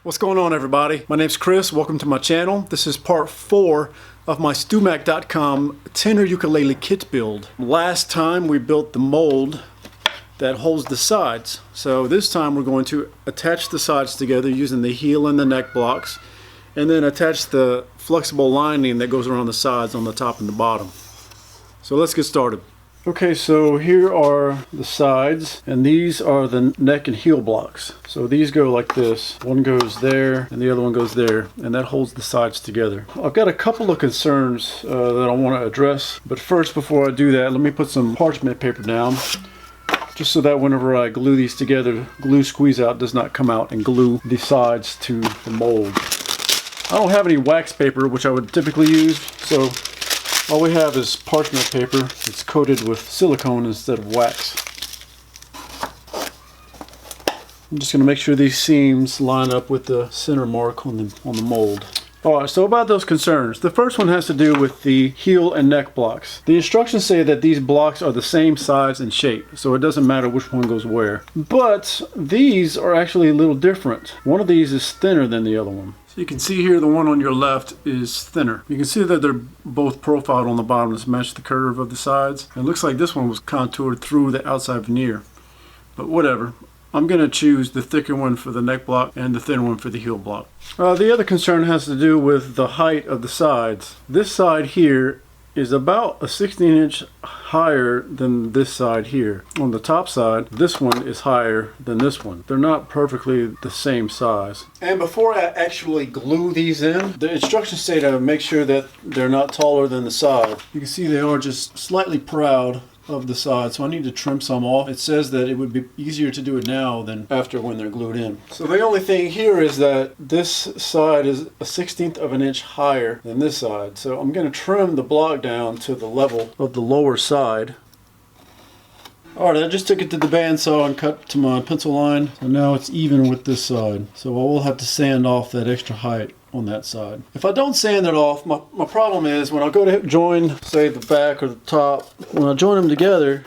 What's going on, everybody? My name's Chris. Welcome to my channel. This is part 4 of my StewMac.com tenor ukulele kit build. Last time we built the mold that holds the sides. So this time we're going to attach the sides together using the heel and the neck blocks, and then attach the flexible lining that goes around the sides on the top and the bottom. So let's get started. Okay, so here are the sides, and these are the neck and heel blocks. So these go like this. One goes there, and the other one goes there, and that holds the sides together. I've got a couple of concerns that I want to address, but first, before I do that, let me put some parchment paper down, just so that whenever I glue these together, glue squeeze out does not come out and glue the sides to the mold. I don't have any wax paper, which I would typically use, so all we have is parchment paper. It's coated with silicone instead of wax. I'm just going to make sure these seams line up with the center mark on the mold. Alright, so about those concerns. The first one has to do with the heel and neck blocks. The instructions say that these blocks are the same size and shape, so it doesn't matter which one goes where. But these are actually a little different. One of these is thinner than the other one. So you can see here the one on your left is thinner. You can see that they're both profiled on the bottom to match the curve of the sides. It looks like this one was contoured through the outside veneer. But whatever. I'm going to choose the thicker one for the neck block and the thinner one for the heel block. The other concern has to do with the height of the sides. This side here is about a 16-inch higher than this side here. On the top side, this one is higher than this one. They're not perfectly the same size. And before I actually glue these in, the instructions say to make sure that they're not taller than the side. You can see they are just slightly proud of the side, so I need to trim some off. It says that it would be easier to do it now than after when they're glued in. So the only thing here is that this side is a 1/16 of an inch higher than this side. So I'm going to trim the block down to the level of the lower side. Alright, I just took it to the bandsaw and cut to my pencil line. So now it's even with this side. So I will have to sand off that extra height on that side. If I don't sand it off, my problem is when I go to join, say, the back or the top, when I join them together,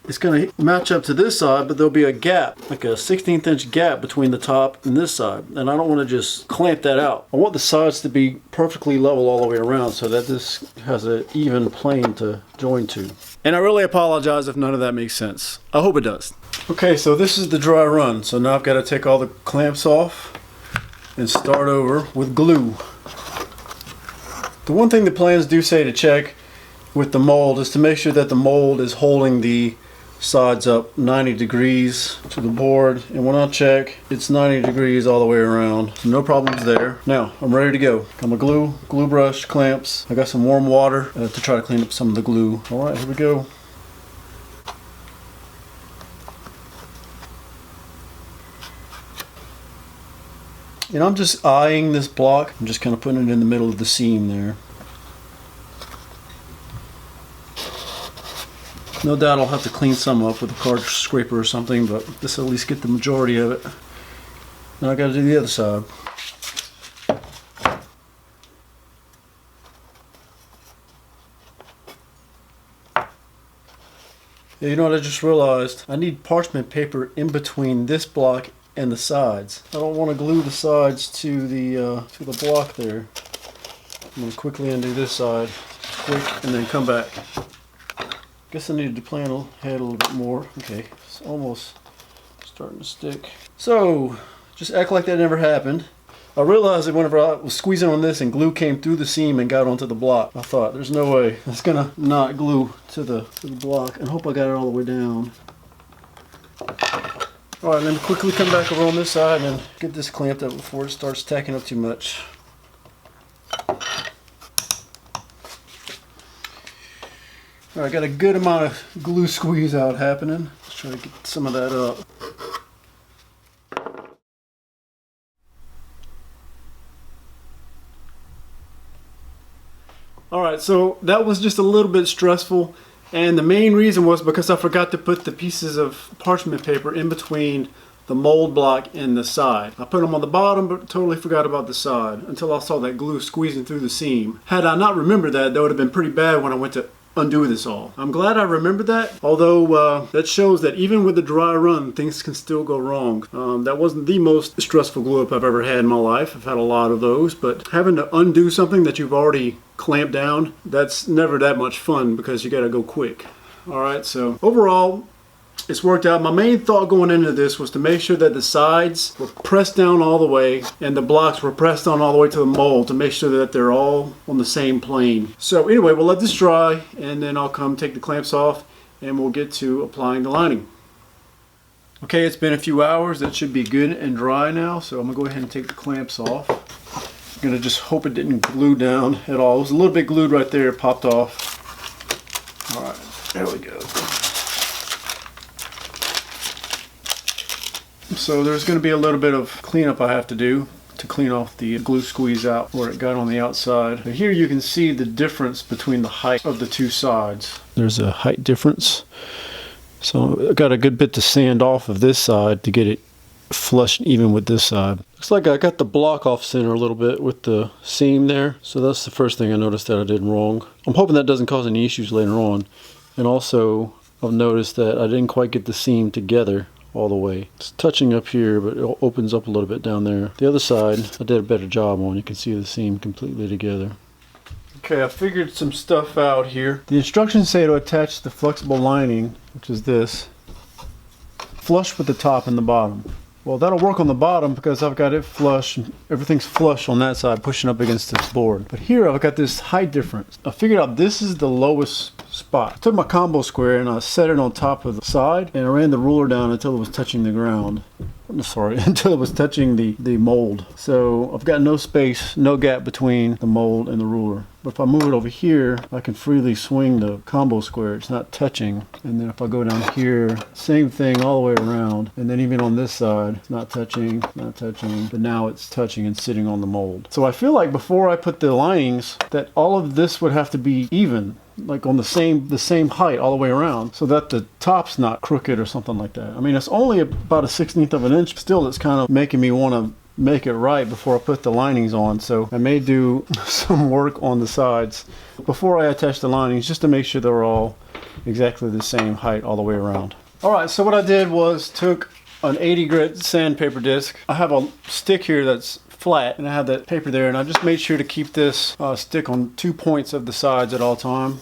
it's going to match up to this side, but there'll be a gap, like a 1/16 inch gap between the top and this side. And I don't want to just clamp that out. I want the sides to be perfectly level all the way around so that this has an even plane to join to. And I really apologize if none of that makes sense. I hope it does. Okay, so this is the dry run. So now I've got to take all the clamps off and start over with glue. The one thing the plans do say to check with the mold is to make sure that the mold is holding the sides up 90 degrees to the board, and when I check, it's 90 degrees all the way around. So no problems there. Now I'm ready to go. Got my glue brush, clamps. I got some warm water to try to clean up some of the glue. Alright, here we go. And I'm just eyeing this block. I'm just kind of putting it in the middle of the seam there. No doubt I'll have to clean some up with a card scraper or something, but this will at least get the majority of it. Now I got to do the other side. Yeah, you know what I just realized? I need parchment paper in between this block and the sides. I don't want to glue the sides to the block there. I'm going to quickly undo this side, quick, and then come back. Guess I needed to plan ahead a little bit more. Okay, it's almost starting to stick. So, just act like that never happened. I realized that whenever I was squeezing on this and glue came through the seam and got onto the block, I thought, there's no way it's gonna not glue to the block, and hope I got it all the way down. Alright, then quickly come back over on this side and get this clamped up before it starts tacking up too much. Alright, got a good amount of glue squeeze out happening. Let's try to get some of that up. Alright, so that was just a little bit stressful. And the main reason was because I forgot to put the pieces of parchment paper in between the mold block and the side. I put them on the bottom, but totally forgot about the side until I saw that glue squeezing through the seam. Had I not remembered that, that would have been pretty bad when I went to undo this all. I'm glad I remembered that, although that shows that even with a dry run, things can still go wrong. That wasn't the most stressful glue up I've ever had in my life. I've had a lot of those, but having to undo something that you've already clamped down, that's never that much fun because you gotta go quick. All right, so overall, it's worked out. My main thought going into this was to make sure that the sides were pressed down all the way and the blocks were pressed down all the way to the mold to make sure that they're all on the same plane. So anyway, we'll let this dry and then I'll come take the clamps off and we'll get to applying the lining. Okay, it's been a few hours. That should be good and dry now. So I'm gonna go ahead and take the clamps off. I'm gonna just hope it didn't glue down at all. It was a little bit glued right there, it popped off. All right, there we go. So there's going to be a little bit of cleanup I have to do to clean off the glue squeeze out where it got on the outside. But here you can see the difference between the height of the two sides. There's a height difference. So I got a good bit to sand off of this side to get it flush even with this side. Looks like I got the block off center a little bit with the seam there. So that's the first thing I noticed that I did wrong. I'm hoping that doesn't cause any issues later on. And also I've noticed that I didn't quite get the seam together all the way. It's touching up here, but it opens up a little bit down there. The other side, I did a better job on. You can see the seam completely together. Okay, I figured some stuff out here. The instructions say to attach the flexible lining, which is this, flush with the top and the bottom. Well, that'll work on the bottom because I've got it flush. Everything's flush on that side, pushing up against this board. But here I've got this height difference. I figured out this is the lowest spot. I took my combo square and I set it on top of the side and I ran the ruler down until it was touching the ground. Sorry, until it was touching the mold. So I've got no space, no gap between the mold and the ruler. But if I move it over here, I can freely swing the combo square. It's not touching. And then if I go down here, same thing all the way around. And then even on this side, it's not touching, not touching. But now it's touching and sitting on the mold. So I feel like before I put the linings, that all of this would have to be even, like on the same height all the way around, so that the top's not crooked or something like that. I mean, it's only about a 1/16 of an inch. Still, it's kind of making me want to make it right before I put the linings on. So I may do some work on the sides before I attach the linings just to make sure they're all exactly the same height all the way around. All right, so what I did was took an 80 grit sandpaper disc. I have a stick here that's flat and I have that paper there, and I just made sure to keep this stick on 2 points of the sides at all time.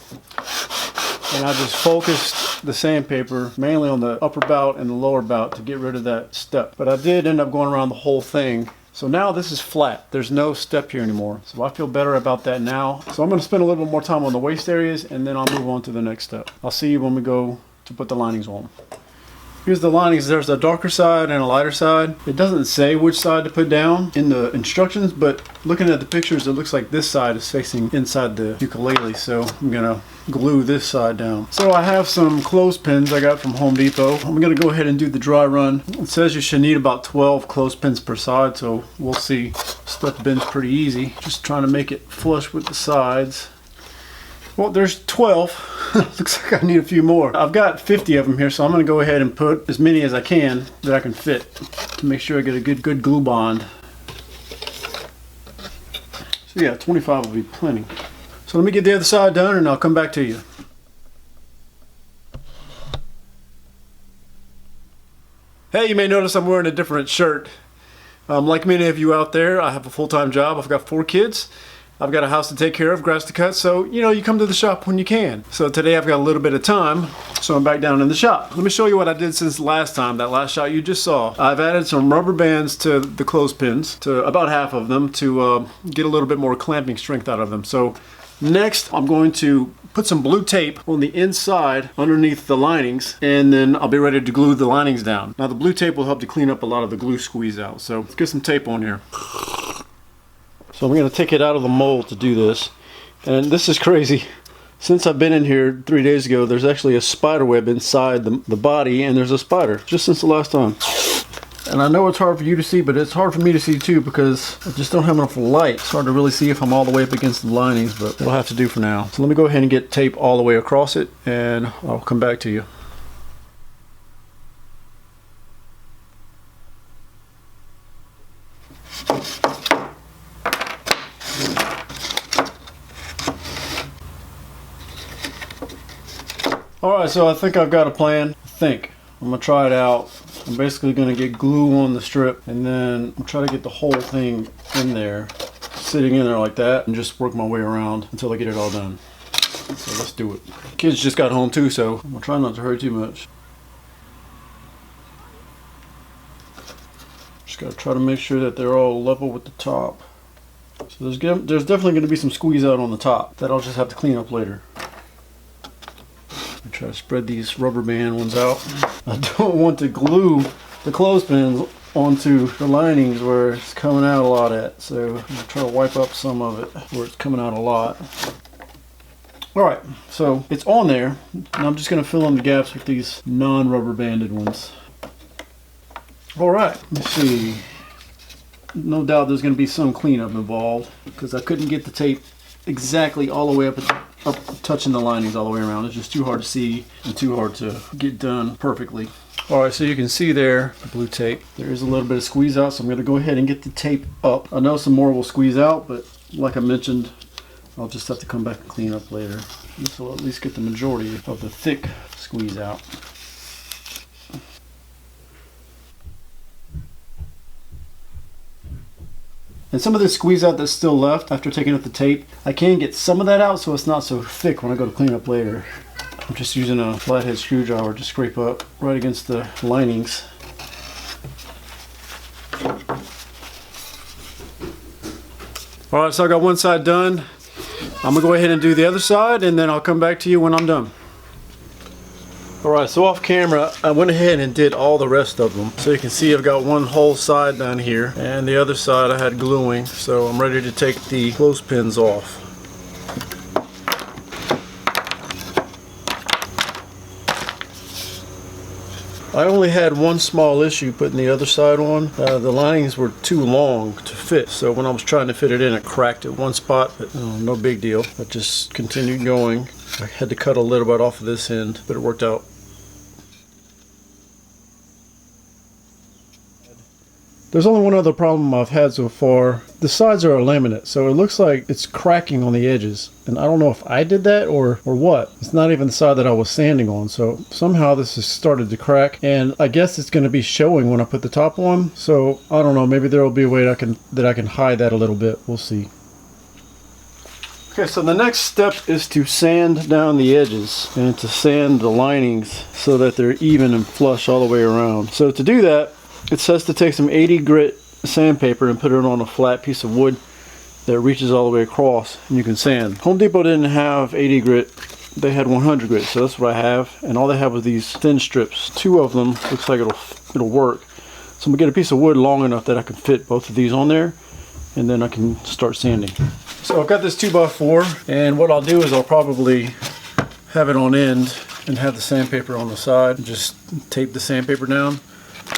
And I just focused the sandpaper mainly on the upper bout and the lower bout to get rid of that step. But I did end up going around the whole thing. So now this is flat. There's no step here anymore. So I feel better about that now. So I'm going to spend a little bit more time on the waist areas and then I'll move on to the next step. I'll see you when we go to put the linings on. Here's the linings. There's a darker side and a lighter side. It doesn't say which side to put down in the instructions, but looking at the pictures, it looks like this side is facing inside the ukulele. So I'm gonna glue this side down. So I have some clothespins I got from Home Depot. I'm gonna go ahead and do the dry run. It says you should need about 12 clothespins per side, so we'll see. Stuff bends pretty easy. Just trying to make it flush with the sides. Well, there's 12. Looks like I need a few more. I've got 50 of them here, so I'm going to go ahead and put as many as I can that I can fit to make sure I get a good glue bond. So yeah, 25 will be plenty. So let me get the other side done and I'll come back to you. Hey, you may notice I'm wearing a different shirt. Like many of you out there, I have a full-time job. I've got 4 kids. I've got a house to take care of, grass to cut, so you come to the shop when you can. So today I've got a little bit of time, so I'm back down in the shop. Let me show you what I did since last time, that last shot you just saw. I've added some rubber bands to the clothespins, to about half of them, to get a little bit more clamping strength out of them. So next I'm going to put some blue tape on the inside underneath the linings, and then I'll be ready to glue the linings down. Now the blue tape will help to clean up a lot of the glue squeeze out, so let's get some tape on here. So I'm going to take it out of the mold to do this. And this is crazy. Since I've been in here 3 days ago, there's actually a spider web inside the body, and there's a spider, just since the last time. And I know it's hard for you to see, but it's hard for me to see too because I just don't have enough light. It's hard to really see if I'm all the way up against the linings, but it'll have to do for now. So let me go ahead and get tape all the way across it, and I'll come back to you. Alright, so I think I've got a plan. I'm gonna try it out. I'm basically gonna get glue on the strip and then I'm trying to get the whole thing in there, sitting in there like that, and just work my way around until I get it all done. So let's do it. Kids just got home too, so I'm gonna try not to hurry too much. Just gotta try to make sure that they're all level with the top. So there's definitely gonna be some squeeze out on the top that I'll just have to clean up later. Try to spread these rubber band ones out. I don't want to glue the clothespins onto the linings where it's coming out a lot at, so I'm going to try to wipe up some of it where it's coming out a lot. Alright, so it's on there, and I'm just going to fill in the gaps with these non-rubber banded ones. Alright, let's see. No doubt there's going to be some cleanup involved because I couldn't get the tape exactly all the way up touching the linings all the way around. It's just too hard to see and too hard to get done perfectly. Alright, so you can see there, the blue tape, there is a little bit of squeeze out, so I'm going to go ahead and get the tape up. I know some more will squeeze out, but like I mentioned, I'll just have to come back and clean up later. This will at least get the majority of the thick squeeze out. And some of this squeeze out that's still left after taking up the tape, I can get some of that out so it's not so thick when I go to clean up later. I'm just using a flathead screwdriver to scrape up right against the linings. Alright, so I got one side done. I'm going to go ahead and do the other side and then I'll come back to you when I'm done. Alright, so off camera, I went ahead and did all the rest of them. So you can see I've got one whole side down here, and the other side I had gluing, so I'm ready to take the clothespins off. I only had one small issue putting the other side on. The linings were too long to fit, so when I was trying to fit it in, it cracked at one spot, but no big deal. I just continued going. I had to cut a little bit off of this end, but it worked out. There's only one other problem I've had so far. The sides are laminate, so it looks like it's cracking on the edges. And I don't know if I did that or what. It's not even the side that I was sanding on, so somehow this has started to crack. And I guess it's going to be showing when I put the top on. So I don't know, maybe there will be a way that I can hide that a little bit. We'll see. Okay, so the next step is to sand down the edges and to sand the linings so that they're even and flush all the way around. So to do that, it says to take some 80 grit sandpaper and put it on a flat piece of wood that reaches all the way across and you can sand. Home Depot didn't have 80 grit, they had 100 grit, so that's what I have. And all they have was these thin strips. Two of them looks like it'll work. So I'm gonna get a piece of wood long enough that I can fit both of these on there and then I can start sanding. So I've got this 2x4 and what I'll do is I'll probably have it on end and have the sandpaper on the side and just tape the sandpaper down.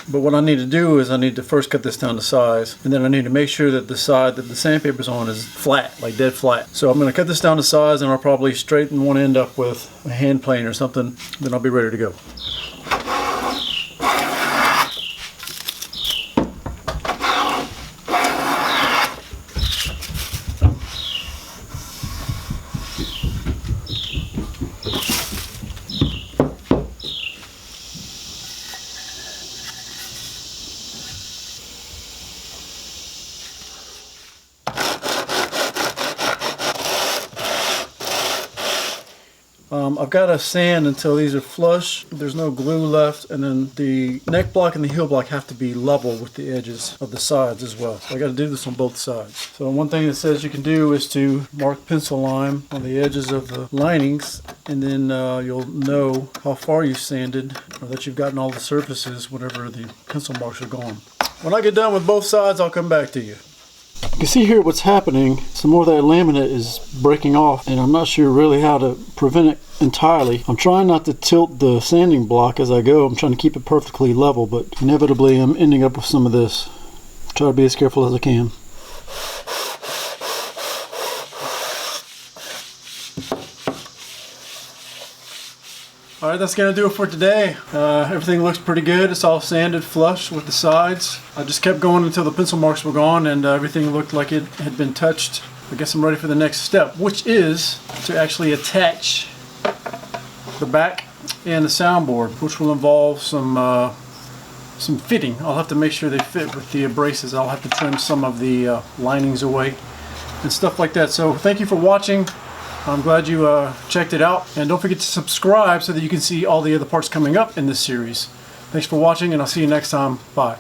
But what I need to do is I need to first cut this down to size, and then I need to make sure that the side that the sandpaper's on is flat, like dead flat. So I'm going to cut this down to size and I'll probably straighten one end up with a hand plane or something, then I'll be ready to go. I've got to sand until these are flush, there's no glue left, and then the neck block and the heel block have to be level with the edges of the sides as well. So I got to do this on both sides. So one thing that says you can do is to mark pencil line on the edges of the linings, and then you'll know how far you've sanded or that you've gotten all the surfaces whenever the pencil marks are gone. When I get done with both sides, I'll come back to you. You can see here what's happening. Some more of that laminate is breaking off and I'm not sure really how to prevent it entirely. I'm trying not to tilt the sanding block as I go. I'm trying to keep it perfectly level, but inevitably I'm ending up with some of this. Try to be as careful as I can. Alright, that's going to do it for today. Everything looks pretty good. It's all sanded flush with the sides. I just kept going until the pencil marks were gone and everything looked like it had been touched. I guess I'm ready for the next step, which is to actually attach the back and the soundboard, which will involve some fitting. I'll have to make sure they fit with the braces. I'll have to trim some of the linings away and stuff like that. So thank you for watching. I'm glad you checked it out, and don't forget to subscribe so that you can see all the other parts coming up in this series. Thanks for watching, and I'll see you next time. Bye.